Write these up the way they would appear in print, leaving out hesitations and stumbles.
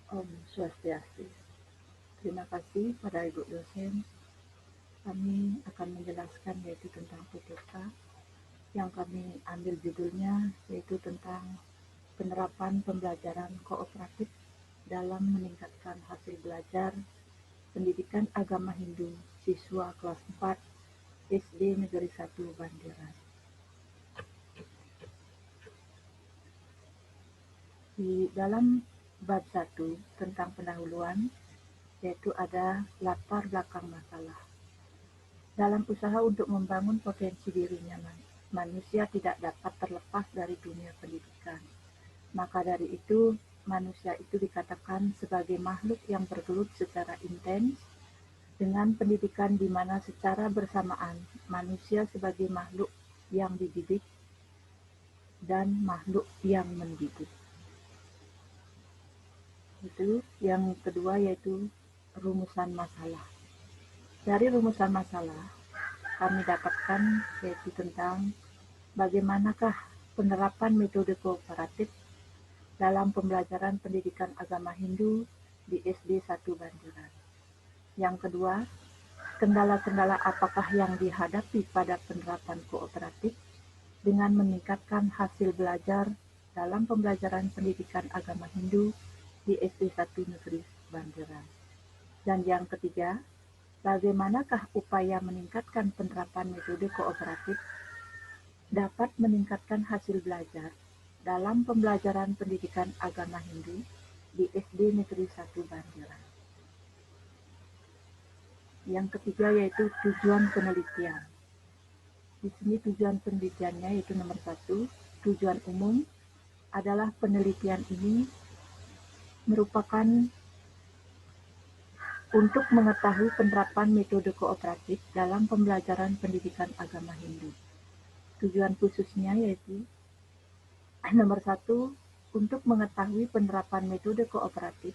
Om Swastiastu. Terima kasih pada Ibu dosen. Kami akan menjelaskan yaitu tentang PPK yang kami ambil judulnya yaitu tentang penerapan pembelajaran kooperatif dalam meningkatkan hasil belajar pendidikan agama Hindu siswa kelas 4 SD Negeri 1 Banderan. Di dalam bab 1 tentang pendahuluan yaitu ada latar belakang masalah. Dalam usaha untuk membangun potensi dirinya, manusia tidak dapat terlepas dari dunia pendidikan. Maka dari itu, manusia itu dikatakan sebagai makhluk yang bergelut secara intens dengan pendidikan di mana secara bersamaan manusia sebagai makhluk yang dididik dan makhluk yang mendidik. Itu yang kedua yaitu rumusan masalah. Dari rumusan masalah kami dapatkan yaitu tentang bagaimanakah penerapan metode kooperatif dalam pembelajaran pendidikan agama Hindu di SD 1 Banderan. Yang kedua, kendala-kendala apakah yang dihadapi pada penerapan kooperatif dengan meningkatkan hasil belajar dalam pembelajaran pendidikan agama Hindu di SD 1 Negeri Banderan. Dan yang ketiga, bagaimanakah upaya meningkatkan penerapan metode kooperatif dapat meningkatkan hasil belajar dalam pembelajaran pendidikan agama Hindu di SD Negeri 1 Banderan. Yang ketiga yaitu tujuan penelitian. Di sini tujuan penelitiannya yaitu nomor 1, tujuan umum adalah penelitian ini merupakan untuk mengetahui penerapan metode kooperatif dalam pembelajaran pendidikan agama Hindu. Tujuan khususnya yaitu nomor 1, untuk mengetahui penerapan metode kooperatif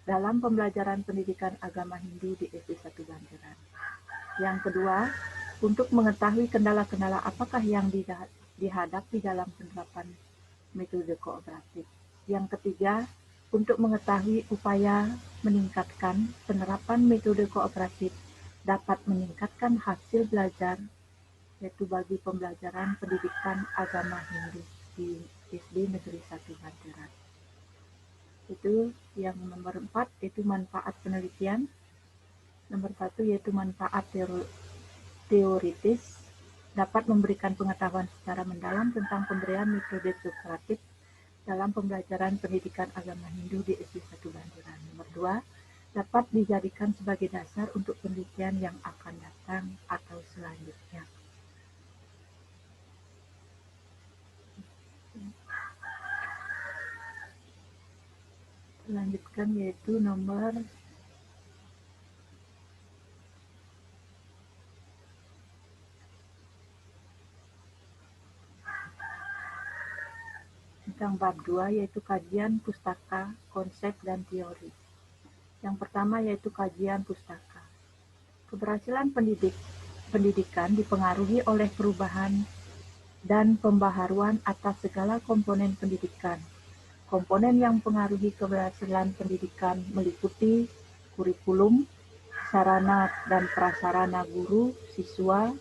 dalam pembelajaran pendidikan agama Hindu di SD 1 Banderan. Yang kedua, untuk mengetahui kendala-kendala apakah yang dihadapi dalam penerapan metode kooperatif. Yang ketiga, untuk mengetahui upaya meningkatkan penerapan metode kooperatif dapat meningkatkan hasil belajar yaitu bagi pembelajaran pendidikan agama Hindu di SD Negeri 1 Banderan. Itu yang nomor 4 yaitu manfaat penelitian. Nomor 1 yaitu manfaat teoritis dapat memberikan pengetahuan secara mendalam tentang pemberian metode kooperatif dalam pembelajaran pendidikan agama Hindu di SD 1 Banderan. Nomor 2 dapat dijadikan sebagai dasar untuk penelitian yang akan datang atau selanjutnya. Selanjutkan yaitu nomor tentang bab 2 yaitu kajian pustaka, konsep, dan teori. Yang pertama yaitu kajian pustaka. Keberhasilan pendidikan dipengaruhi oleh perubahan dan pembaharuan atas segala komponen pendidikan. Komponen yang mempengaruhi keberhasilan pendidikan meliputi kurikulum, sarana dan prasarana guru, siswa,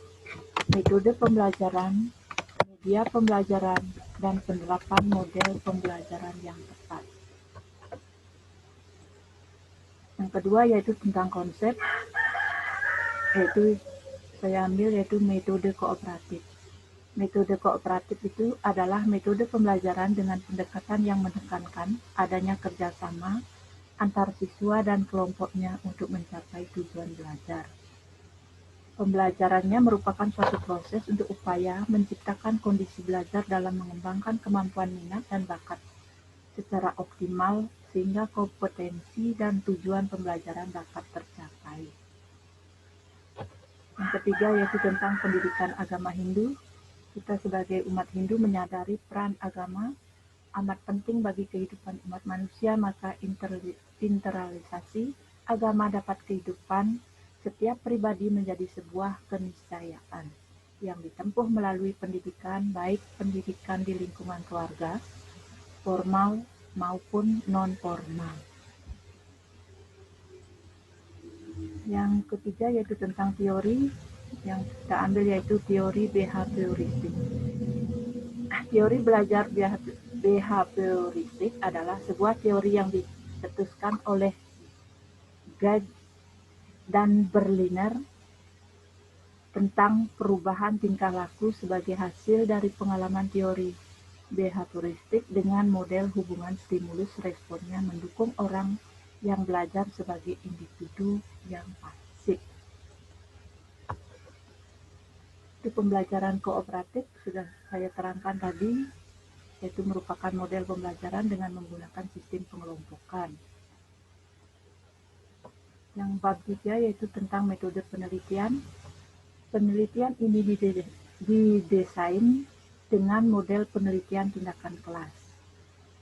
metode pembelajaran, media pembelajaran, dan penerapan model pembelajaran yang tepat. Yang kedua yaitu tentang konsep, yaitu saya ambil yaitu metode kooperatif. Metode kooperatif itu adalah metode pembelajaran dengan pendekatan yang menekankan adanya kerjasama antar siswa dan kelompoknya untuk mencapai tujuan belajar. Pembelajarannya merupakan suatu proses untuk upaya menciptakan kondisi belajar dalam mengembangkan kemampuan minat dan bakat secara optimal sehingga kompetensi dan tujuan pembelajaran dapat tercapai. Yang ketiga yaitu tentang pendidikan agama Hindu. Kita sebagai umat Hindu menyadari peran agama amat penting bagi kehidupan umat manusia, maka internalisasi agama dapat kehidupan setiap pribadi menjadi sebuah keniscayaan yang ditempuh melalui pendidikan, baik pendidikan di lingkungan keluarga, formal maupun non-formal. Yang ketiga yaitu tentang teori, yang kita ambil yaitu teori behavioristik. Teori belajar behavioristik adalah sebuah teori yang dicetuskan oleh Gage dan Berliner tentang perubahan tingkah laku sebagai hasil dari pengalaman teori behavioristik dengan model hubungan stimulus-responnya mendukung orang yang belajar sebagai individu yang pasif. Itu pembelajaran kooperatif sudah saya terangkan tadi, yaitu merupakan model pembelajaran dengan menggunakan sistem pengelompokan. Yang bab 3 yaitu tentang metode penelitian. Penelitian ini didesain dengan model penelitian tindakan kelas.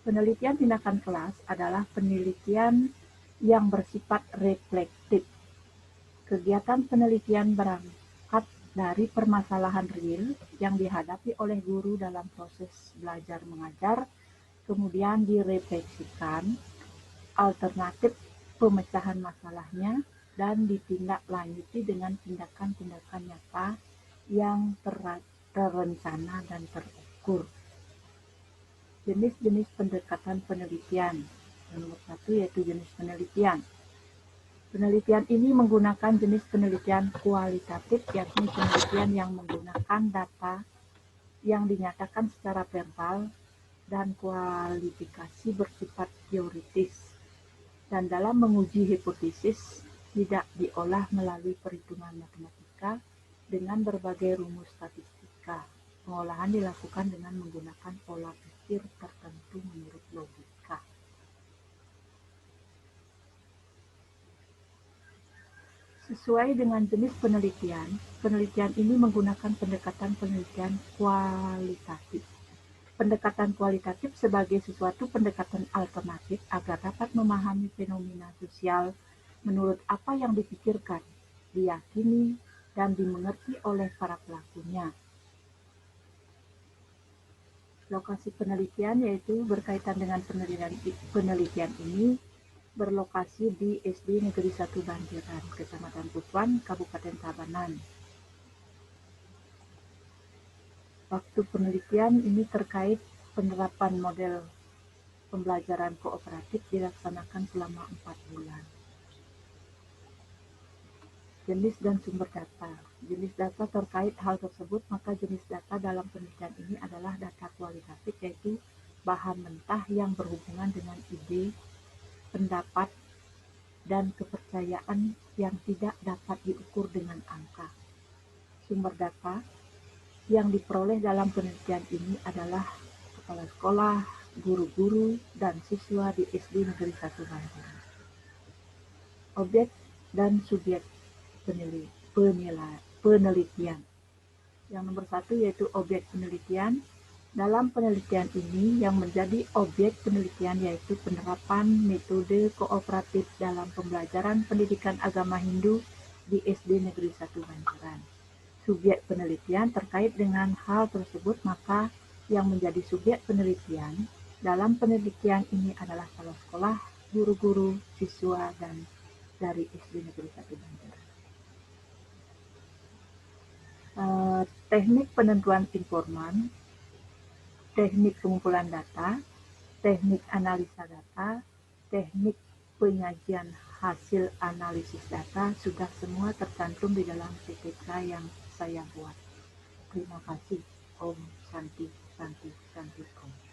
Penelitian tindakan kelas adalah penelitian yang bersifat reflektif. Kegiatan penelitian berangkat dari permasalahan real yang dihadapi oleh guru dalam proses belajar mengajar, kemudian direfleksikan alternatif pemecahan masalahnya dan ditindaklanjuti dengan tindakan-tindakan nyata yang terencana dan terukur. Jenis-jenis pendekatan penelitian. Yang nomor 1 yaitu jenis penelitian. Penelitian ini menggunakan jenis penelitian kualitatif, yakni penelitian yang menggunakan data yang dinyatakan secara verbal dan kualifikasi bersifat teoritis. Dan dalam menguji hipotesis tidak diolah melalui perhitungan matematika dengan berbagai rumus statistika. Pengolahan dilakukan dengan menggunakan pola pikir tertentu menurut logika. Sesuai dengan jenis penelitian, penelitian ini menggunakan pendekatan penelitian kualitatif. Pendekatan kualitatif sebagai sesuatu pendekatan alternatif agar dapat memahami fenomena sosial menurut apa yang dipikirkan, diyakini, dan dimengerti oleh para pelakunya. Lokasi penelitian yaitu berkaitan dengan penelitian ini berlokasi di SD Negeri 1 Banjiran, Kecamatan Pupuan, Kabupaten Tabanan. Waktu penelitian ini terkait penerapan model pembelajaran kooperatif dilaksanakan selama 4 bulan. Jenis dan sumber data. Jenis data terkait hal tersebut, maka jenis data dalam penelitian ini adalah data kualitatif, yaitu bahan mentah yang berhubungan dengan ide, pendapat, dan kepercayaan yang tidak dapat diukur dengan angka. Sumber data yang diperoleh dalam penelitian ini adalah kepala sekolah, guru-guru, dan siswa di SD Negeri 1 Banjiran. Objek dan subjek penelitian. Yang nomor 1 yaitu objek penelitian. Dalam penelitian ini yang menjadi objek penelitian yaitu penerapan metode kooperatif dalam pembelajaran pendidikan agama Hindu di SD Negeri 1 Banjiran. Subjek penelitian terkait dengan hal tersebut, maka yang menjadi subjek penelitian dalam penelitian ini adalah kepala sekolah, guru-guru, siswa, dan dari SD Negeri 1 Banjiran. Teknik penentuan informan, teknik pengumpulan data, teknik analisa data, teknik penyajian hasil analisis data sudah semua tercantum di dalam PPK yang saya buat. Terima kasih. Om Santi Santi Santi Om.